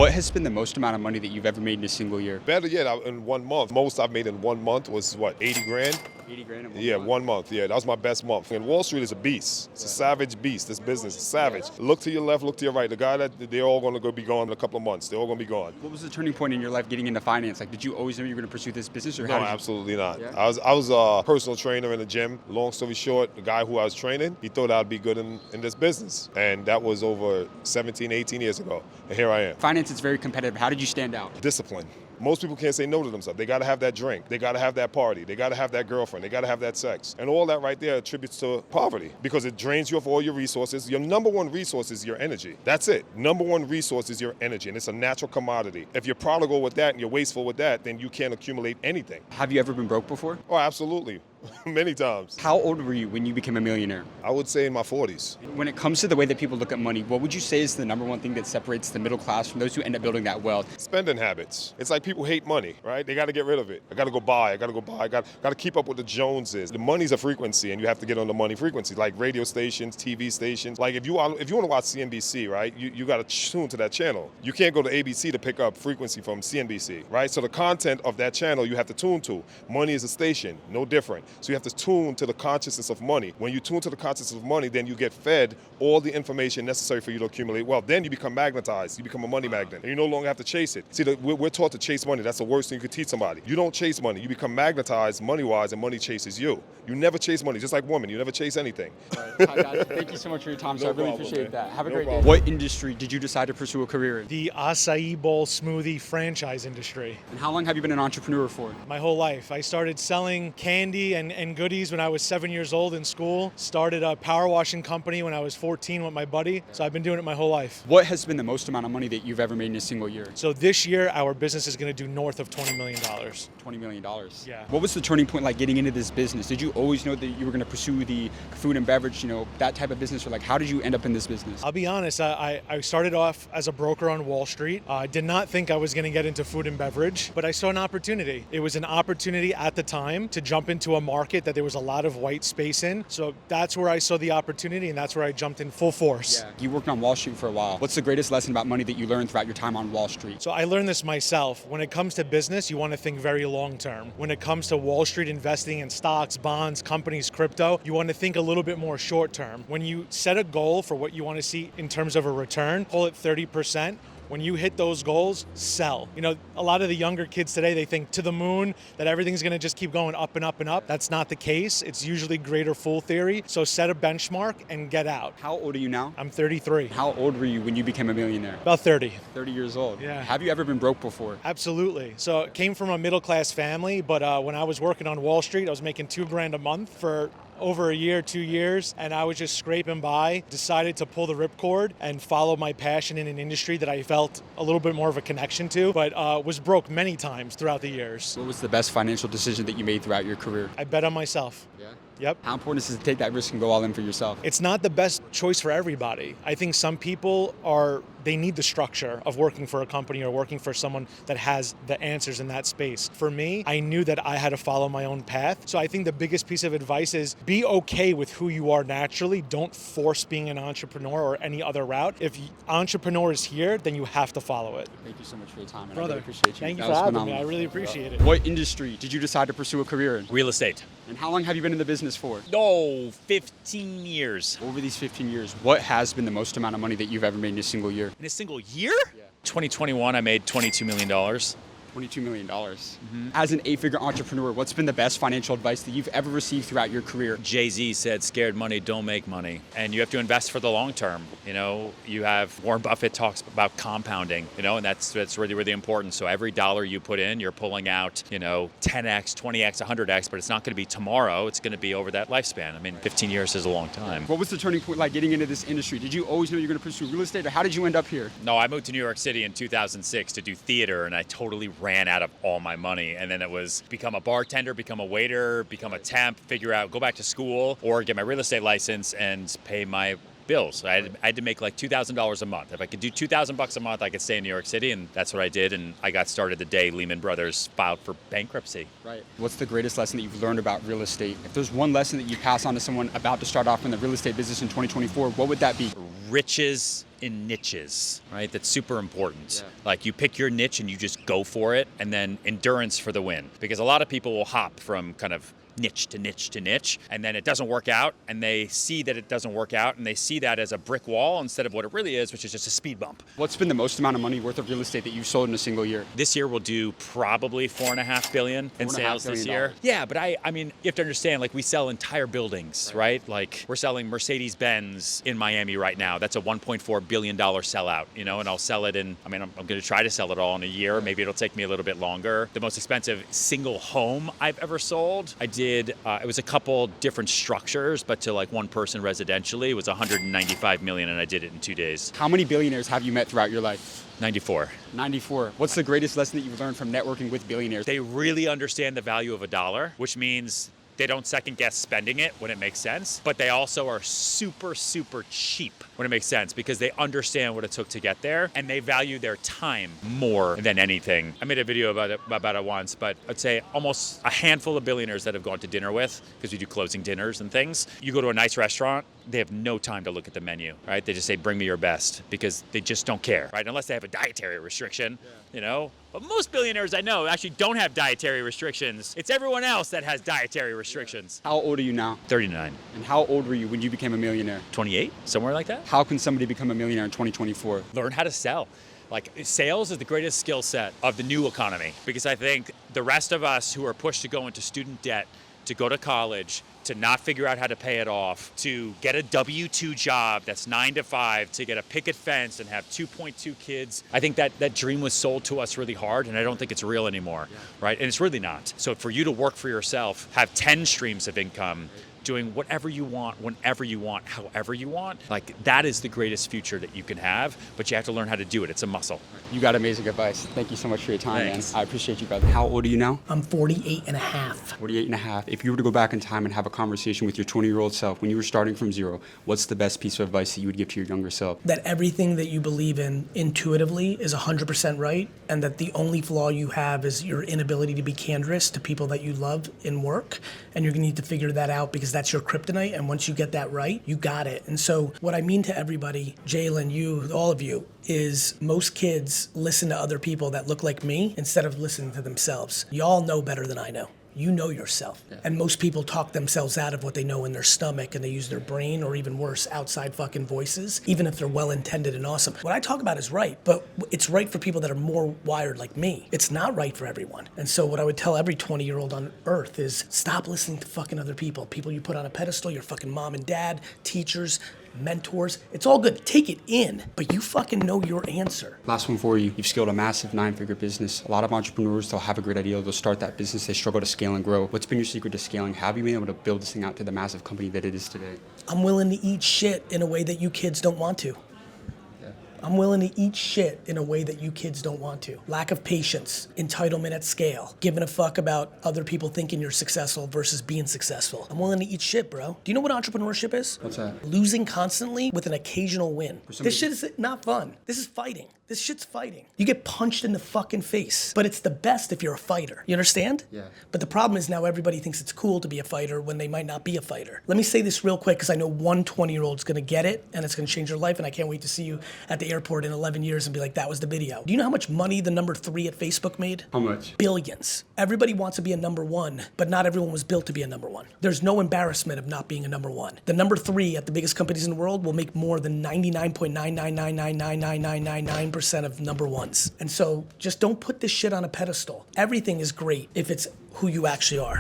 What has been the most amount of money that you've ever made in a single year? Better yet, in 1 month. Most I've made in 1 month was what, 80 grand? 80 grand in Yeah, month? 1 month. Yeah, that was my best month. And Wall Street is a beast. It's a savage beast. This business is savage. Look to your left, look to your right. The guy that they're all going to be gone in a couple of months. They're all going to be gone. What was the turning point in your life getting into finance? Like, did you always know you were going to pursue this business, or No, how did you? absolutely not. Yeah? I was a personal trainer in the gym. Long story short, the guy who I was training, he thought I'd be good in this business. And that was over 17, 18 years ago. And here I am. Finance is very competitive. How did you stand out? Discipline. Most people can't say no to themselves. They got to have that drink. They got to have that party. They got to have that girlfriend. They got to have that sex. And all that right there attributes to poverty because it drains you of all your resources. Your number one resource is your energy. That's it. Number one resource is your energy, and it's a natural commodity. If you're prodigal with that and you're wasteful with that, then you can't accumulate anything. Have you ever been broke before? Oh, absolutely. Many times. How old were you when you became a millionaire? I would say in my 40s. When it comes to the way that people look at money, what would you say is the number one thing that separates the middle class from those who end up building that wealth? Spending habits. It's like people hate money, right? They got to get rid of it. I got to go buy. I got to keep up with the Joneses. The money's a frequency, and you have to get on the money frequency, like radio stations, TV stations. Like if you want to watch CNBC, right? You got to tune to that channel. You can't go to ABC to pick up frequency from CNBC, right? So the content of that channel you have to tune to. Money is a station, no different. So you have to tune to the consciousness of money. When you tune to the consciousness of money, then you get fed all the information necessary for you to accumulate wealth. Then you become magnetized. You become a money magnet, and you no longer have to chase it. See, we're taught to chase money. That's the worst thing you could teach somebody. You don't chase money. You become magnetized money-wise, and money chases you. You never chase money, just like women. You never chase anything. Right. Thank you so much for your time, sir. I really problem, appreciate man. that. Have a No great problem. day. What industry did you decide to pursue a career in? The acai bowl smoothie franchise industry. And how long have you been an entrepreneur for? My whole life. I started selling candy and goodies when I was 7 years old in school. Started a power washing company when I was 14 with my buddy. So I've been doing it my whole life. What has been the most amount of money that you've ever made in a single year? So this year, our business is going to do north of $20 million. $20 million. Yeah. What was the turning point like getting into this business? Did you always know that you were going to pursue the food and beverage, that type of business? Or like, how did you end up in this business? I'll be honest, I started off as a broker on Wall Street. I did not think I was going to get into food and beverage, but I saw an opportunity. It was an opportunity at the time to jump into a market that there was a lot of white space in. So that's where I saw the opportunity, and that's where I jumped in full force. Yeah. You worked on Wall Street for a while. What's the greatest lesson about money that you learned throughout your time on Wall Street? So I learned this myself. When it comes to business, you want to think very long term. When it comes to Wall Street investing in stocks, bonds, companies, crypto, you want to think a little bit more short term. When you set a goal for what you want to see in terms of a return, call it 30%. When you hit those goals, sell. A lot of the younger kids today, they think to the moon, that everything's going to just keep going up and up and up. That's not the case. It's usually greater fool theory. So set a benchmark and get out. How old are you now? I'm 33. How old were you when you became a millionaire? About 30. 30 years old. Yeah. Have you ever been broke before? Absolutely. So it came from a middle class family, but when I was working on Wall Street, I was making $2,000 a month for over a year, 2 years, and I was just scraping by, decided to pull the ripcord and follow my passion in an industry that I felt a little bit more of a connection to, but was broke many times throughout the years. What was the best financial decision that you made throughout your career? I bet on myself. Yeah. Yep. How important is it to take that risk and go all in for yourself? It's not the best choice for everybody. I think some people they need the structure of working for a company or working for someone that has the answers in that space. For me, I knew that I had to follow my own path. So I think the biggest piece of advice is be okay with who you are naturally. Don't force being an entrepreneur or any other route. If entrepreneur is here, then you have to follow it. Thank you so much for your time, and Brother, I really appreciate you. thank you That for was having me. phenomenal. I really appreciate it. What industry did you decide to pursue a career in? Real estate. And how long have you been in the business for? 15 years. Over these 15 years, what has been the most amount of money that you've ever made in a single year? In a single year? Yeah. 2021, I made $22 million. $22 million. As an 8-figure entrepreneur, what's been the best financial advice that you've ever received throughout your career? Jay-Z said, scared money don't make money. And you have to invest for the long term. You have Warren Buffett talks about compounding, and that's really, really important. So every dollar you put in, you're pulling out, 10x, 20x, 100x, but it's not going to be tomorrow. It's going to be over that lifespan. 15 years is a long time. What was the turning point like getting into this industry? Did you always know you were going to pursue real estate, or how did you end up here? No, I moved to New York City in 2006 to do theater, and I totally ran out of all my money. And then it was become a bartender, become a waiter, become a temp, go back to school, or get my real estate license and pay my bills. I had to make like $2,000 a month. If I could do $2,000 a month, I could stay in New York City, and that's what I did. And I got started the day Lehman Brothers filed for bankruptcy. Right. What's the greatest lesson that you've learned about real estate? If there's one lesson that you pass on to someone about to start off in the real estate business in 2024, what would that be? Riches in niches, right? That's super important. Yeah. Like you pick your niche and you just go for it, and then endurance for the win. Because a lot of people will hop from kind of niche to niche to niche, and then it doesn't work out, and they see that it doesn't work out, and they see that as a brick wall instead of what it really is, which is just a speed bump. What's been the most amount of money worth of real estate that you've sold in a single year? This year we'll do probably $4.5 billion in sales this year. Yeah, but I mean, you have to understand, like we sell entire buildings, right? Like we're selling Mercedes-Benz in Miami right now. That's a $1.4 billion sellout, you know, and I'll sell it in, I mean, I'm going to try to sell it all in a year. Maybe it'll take me a little bit longer. The most expensive single home I've ever sold, I did, it was a couple different structures, but to like one person residentially, it was $195 million, and I did it in 2 days. How many billionaires have you met throughout your life? 94. 94. What's the greatest lesson that you've learned from networking with billionaires? They really understand the value of a dollar, which means they don't second guess spending it when it makes sense, but they also are super, super cheap when it makes sense because they understand what it took to get there, and they value their time more than anything. I made a video about it once, but I'd say almost a handful of billionaires that I've gone to dinner with, because we do closing dinners and things. You go to a nice restaurant, they have no time to look at the menu, right? They just say, bring me your best, because they just don't care, right? Unless they have a dietary restriction, you know? But most billionaires I know actually don't have dietary restrictions. It's everyone else that has dietary restrictions. How old are you now? 39. And how old were you when you became a millionaire? 28, somewhere like that. How can somebody become a millionaire in 2024? Learn how to sell. Like sales is the greatest skill set of the new economy, because I think the rest of us who are pushed to go into student debt, to go to college, to not figure out how to pay it off, to get a W-2 job that's 9 to 5, to get a picket fence and have 2.2 kids. I think that dream was sold to us really hard, and I don't think it's real anymore, right? And it's really not. So for you to work for yourself, have 10 streams of income, doing whatever you want, whenever you want, however you want, like that is the greatest future that you can have, but you have to learn how to do it. It's a muscle. You got amazing advice. Thank you so much for your time, Thanks. man. I appreciate you, brother. How old are you now? I'm 48 and a half. 48 and a half. If you were to go back in time and have a conversation with your 20-year-old self when you were starting from zero, what's the best piece of advice that you would give to your younger self? That everything that you believe in intuitively is 100% right, and that the only flaw you have is your inability to be candorous to people that you love in work, and you're gonna need to figure that out because that's your kryptonite, and once you get that right, you got it. And so what I mean to everybody, Jalen, you, all of you, is most kids listen to other people that look like me instead of listening to themselves. Y'all know better than I know. You know yourself. Yeah. And most people talk themselves out of what they know in their stomach, and they use their brain, or even worse, outside fucking voices, even if they're well-intended and awesome. What I talk about is right, but it's right for people that are more wired like me. It's not right for everyone. And so what I would tell every 20-year-old on earth is stop listening to fucking other people. People you put on a pedestal, your fucking mom and dad, teachers, mentors. It's all good. Take it in, but you fucking know your answer. Last one for you. You've scaled a massive 9-figure business. A lot of entrepreneurs, they'll have a great idea, they'll start that business, they struggle to scale and grow. What's been your secret to scaling? How have you been able to build this thing out to the massive company that it is today? I'm willing to eat shit in a way that you kids don't want to. I'm willing to eat shit in a way that you kids don't want to. Lack of patience, entitlement at scale, giving a fuck about other people thinking you're successful versus being successful. I'm willing to eat shit, bro. Do you know what entrepreneurship is? What's that? Losing constantly with an occasional win. This shit is not fun. This is fighting. This shit's fighting. You get punched in the fucking face, but it's the best if you're a fighter. You understand? Yeah. But the problem is now everybody thinks it's cool to be a fighter when they might not be a fighter. Let me say this real quick because I know one 20-year-old's gonna get it and it's gonna change your life, and I can't wait to see you at the airport in 11 years and be like, that was the video. Do you know how much money the number 3 at Facebook made? How much? Billions. Everybody wants to be a number 1, but not everyone was built to be a number 1. There's no embarrassment of not being a number 1. The number 3 at the biggest companies in the world will make more than 99.999999999% of number 1s. And so just don't put this shit on a pedestal. Everything is great if it's who you actually are.